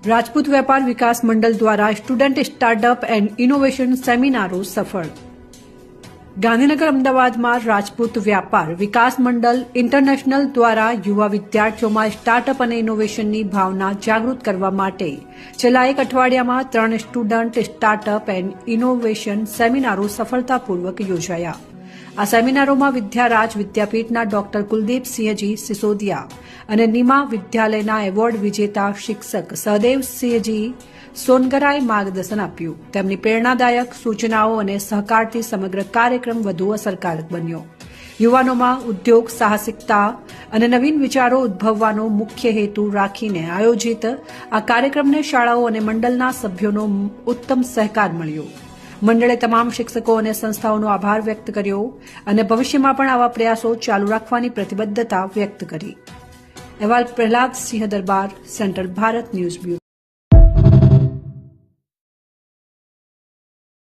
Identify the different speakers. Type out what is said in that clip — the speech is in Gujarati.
Speaker 1: રાજપૂત વેપાર વિકાસ મંડળ દ્વારા સ્ટુડન્ટ સ્ટાર્ટઅપ એન્ડ ઇનોવેશન સેમિનારો સફળ। ગાંધીનગર અમદાવાદમાં રાજપૂત વ્યાપાર વિકાસ મંડળ ઇન્ટરનેશનલ દ્વારા યુવા વિદ્યાર્થીઓમાં સ્ટાર્ટઅપ અને ઇનોવેશનની ભાવના જાગૃત કરવા માટે છેલ્લા એક અઠવાડિયામાં 3 સ્ટુડન્ટ સ્ટાર્ટઅપ એન્ડ ઇનોવેશન સેમિનારો સફળતાપૂર્વક યોજાયા। આ સેમિનારોમાં વિદ્યારાજ વિદ્યાપીઠના ડોક્ટર કુલદીપસિંહજી સિસોદિયા અને નિમા વિદ્યાલયના એવોર્ડ વિજેતા શિક્ષક સહદેવસિંહજી સોનગરાએ માર્ગદર્શન આપ્યું। તેમની પ્રેરણાદાયક સૂચનાઓ અને સહકારથી સમગ્ર કાર્યક્રમ વધુ અસરકારક બન્યો। યુવાનોમાં ઉદ્યોગ સાહસિકતા અને નવીન વિચારો ઉદ્ભવવાનો મુખ્ય હેતુ રાખીને આયોજિત આ કાર્યક્રમને શાળાઓ અને મંડળના સભ્યોનો ઉત્તમ સહકાર મળ્યો। મંડળે તમામ શિક્ષકો અને સંસ્થાઓનો આભાર વ્યક્ત કર્યો અને ભવિષ્યમાં પણ આવા પ્રયાસો ચાલુ રાખવાની પ્રતિબદ્ધતા વ્યક્ત કરી। અહેવાલ પ્રહલાદ સિંહ દરબાર, સેન્ટ્રલ ભારત ન્યૂઝ બ્યુરો।